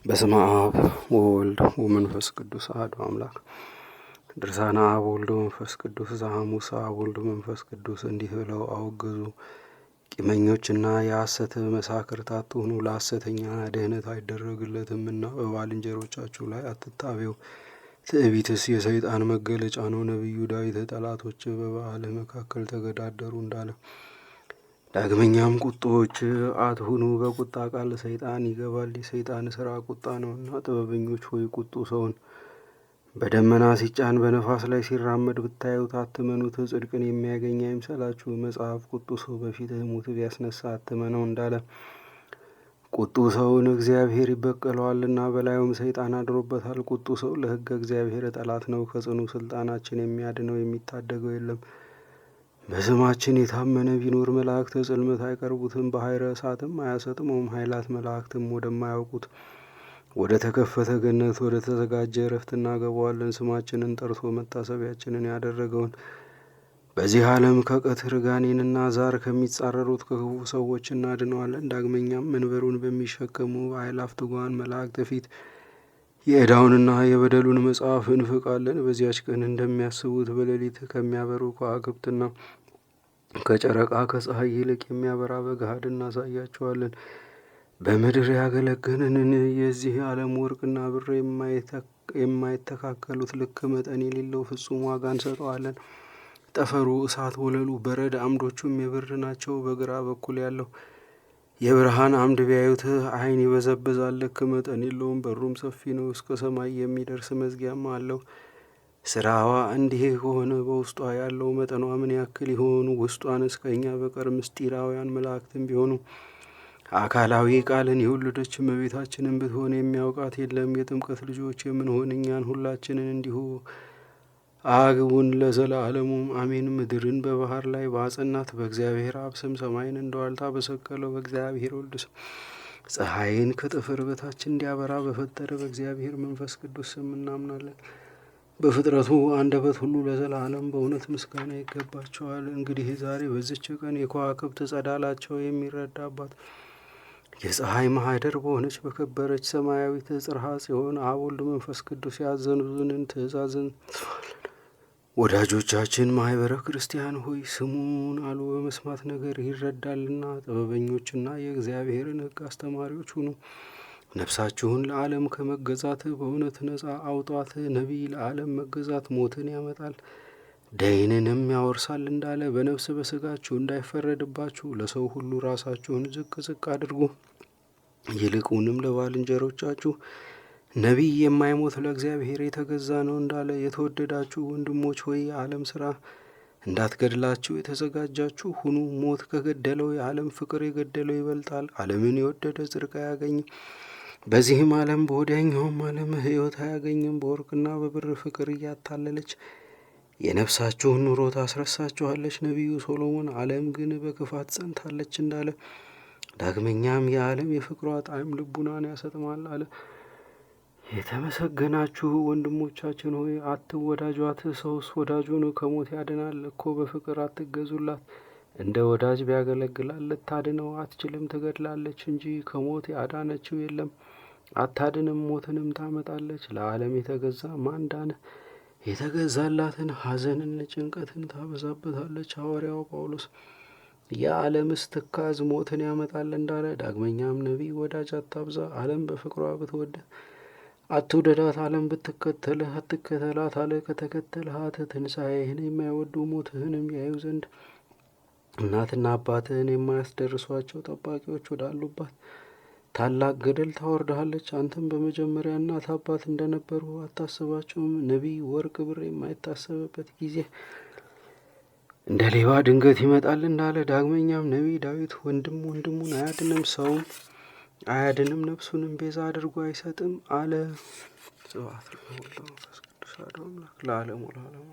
በስመ አብ ወወልድ ወመንፈስ ቅዱስ አሐዱ አምላክ። ድርሳነ አብ ወልድ መንፈስ ቅዱስ ዘሐሙስ አብ ወልድ መንፈስ ቅዱስ እንዲህ ብለው አወገዙ። ቂመኞችና የሐሰት መሳክርት አትሁኑ፣ ለሐሰተኛ ድህነት አይደረግለትምና በባልንጀሮቻችሁ ላይ አትታበዩ። ትዕቢትስ የሰይጣን መገለጫ ነው። ነቢዩ ዳዊት ጠላቶች በበዓልህ መካከል ተገዳደሩ እንዳለ። ዳግመኛም ቁጦዎች አትሁኑ፣ በቁጣ ቃል ሰይጣን ይገባል። የሰይጣን ስራ ቁጣ ነውና። ጥበበኞች ሆይ ቁጡ ሰውን በደመና ሲጫን በነፋስ ላይ ሲራመድ ብታዩት አትመኑት። ጽድቅን የሚያገኝ አይምሰላችሁ። መጽሐፍ ቁጡ ሰው በፊትህ ሙት ቢያስነሳ አትመነው እንዳለ። ቁጡ ሰውን እግዚአብሔር ይበቀለዋልና በላዩም ሰይጣን አድሮበታል። ቁጡ ሰው ለሕገ እግዚአብሔር ጠላት ነው። ከጽኑ ስልጣናችን የሚያድነው የሚታደገው የለም። በስማችን የታመነ ቢኖር መላእክት ጽልመት አይቀርቡትም፣ ባሕረ እሳትም አያሰጥመውም። ኃይላት መላእክትም ወደማያውቁት ወደ ተከፈተ ገነት ወደ ተዘጋጀ እረፍት እናገባዋለን። ስማችንን ጠርቶ መታሰቢያችንን ያደረገውን በዚህ ዓለም ከቀትር ጋኔንና ዛር ከሚጻረሩት ከክፉ ሰዎች እናድነዋለን። ዳግመኛም መንበሩን በሚሸከሙ አእላፍ ትጉሃን መላእክት ፊት የዕዳውንና የበደሉን መጽሐፍ እንፍቃለን። በዚያች ቀን እንደሚያስቡት በሌሊት ከሚያበሩ ከዋክብትና ከጨረቃ ከፀሐይ ይልቅ የሚያበራ በገሃድ እናሳያቸዋለን። በምድር ያገለገለንን የዚህ ዓለም ወርቅና ብር የማይተካከሉት ልክ መጠን የሌለው ፍጹም ዋጋ እንሰጠዋለን። ጠፈሩ እሳት፣ ወለሉ በረድ፣ አምዶቹም የብር ናቸው። በግራ በኩል ያለው የብርሃን አምድ ቢያዩት ዓይን ይበዘብዛል። ልክ መጠን የለውም። በሩም ሰፊ ነው፣ እስከ ሰማይ የሚደርስ መዝጊያም አለው። ስራዋ እንዲህ ከሆነ በውስጧ ያለው መጠኗ ምን ያክል ይሆኑ? ውስጧንስ ከእኛ በቀር ምስጢራውያን መላእክትም ቢሆኑ አካላዊ ቃልን የወለደች እመቤታችንን ብትሆን የሚያውቃት የለም። የጥምቀት ልጆች የምንሆን እኛን ሁላችንን እንዲሁ አግቡን ለዘላለሙም አሜን። ምድርን በባህር ላይ ባጸናት በእግዚአብሔር አብ ስም፣ ሰማይን እንደ ዋልታ በሰቀለው በእግዚአብሔር ወልድ ስም፣ ፀሐይን ከጥፍር በታች እንዲያበራ በፈጠረ በእግዚአብሔር መንፈስ ቅዱስ ስም እናምናለን። በፍጥረቱ አንደበት ሁሉ ለዘላለም በእውነት ምስጋና ይገባቸዋል። እንግዲህ ዛሬ በዚች ቀን የከዋክብት ጸዳላቸው የሚረዳባት የፀሐይ ማኅደር በሆነች በከበረች ሰማያዊት ጽርሐ ጽዮን አብ ወልድ መንፈስ ቅዱስ ያዘዙንን ትእዛዝን ወዳጆቻችን ማኅበረ ክርስቲያን ሆይ ስሙን አሉ። በመስማት ነገር ይረዳልና ጥበበኞችና የእግዚአብሔርን ሕግ አስተማሪዎች ሁኑ። ነፍሳችሁን ለዓለም ከመገዛት በእውነት ነጻ አውጧት። ነቢይ ለዓለም መገዛት ሞትን ያመጣል ደይንንም ያወርሳል እንዳለ በነፍስ በሥጋችሁ እንዳይፈረድባችሁ ለሰው ሁሉ ራሳችሁን ዝቅ ዝቅ አድርጉ። ይልቁንም ለባልንጀሮቻችሁ ነቢይ የማይሞት ለእግዚአብሔር የተገዛ ነው እንዳለ። የተወደዳችሁ ወንድሞች ሆይ የዓለም ሥራ እንዳትገድላችሁ የተዘጋጃችሁ ሁኑ። ሞት ከገደለው የዓለም ፍቅር የገደለው ይበልጣል። ዓለምን የወደደ ጽድቅ አያገኝም፣ በዚህም ዓለም በወዲያኛውም ዓለም ሕይወት አያገኝም። በወርቅና በብር ፍቅር እያታለለች የነፍሳችሁን ኑሮ ታስረሳችኋለች። ነቢዩ ሶሎሞን ዓለም ግን በክፋት ጸንታለች እንዳለ። ዳግመኛም የዓለም የፍቅሯ ጣዕም ልቡናን ያሰጥማል አለ። የተመሰገናችሁ ወንድሞቻችን ሆይ አትወዳጇት። ሰውስ ወዳጁን ከሞት ያድናል እኮ። በፍቅር አትገዙላት። እንደ ወዳጅ ቢያገለግላት ልታድነው አትችልም፣ ትገድላለች እንጂ ከሞት ያዳነችው የለም። አታድንም፣ ሞትንም ታመጣለች። ለዓለም የተገዛ ማን ዳነ? የተገዛላትን ሐዘንን ጭንቀትን ታበዛበታለች። ሐዋርያው ጳውሎስ የዓለምስ ትካዝ ሞትን ያመጣል እንዳለ። ዳግመኛም ነቢይ ወዳጅ አታብዛ፣ ዓለም በፍቅሯ ብትወድህ አትውደዳት። ዓለም ብትከተልህ አትከተላት አለ። ከተከተልሃት ትንሣኤህን የማይወዱ ሞትህንም ያዩ ዘንድ እናትና አባትህን የማያስደርሷቸው ጠባቂዎች ወዳሉባት ታላቅ ገደል ታወርድሃለች። አንተም በመጀመሪያ እናት አባት እንደነበሩ አታስባቸውም። ነቢይ ወርቅ ብር የማይታሰብበት ጊዜ እንደ ሌባ ድንገት ይመጣል እንዳለ። ዳግመኛም ነቢይ ዳዊት ወንድም ወንድሙን አያድንም፣ ሰውም አያድንም፣ ነፍሱንም ቤዛ አድርጎ አይሰጥም አለ። ስብሐት ለወልድ ወመንፈስ ቅዱስ አሐዱ አምላክ ለዓለሙ ለዓለሙ።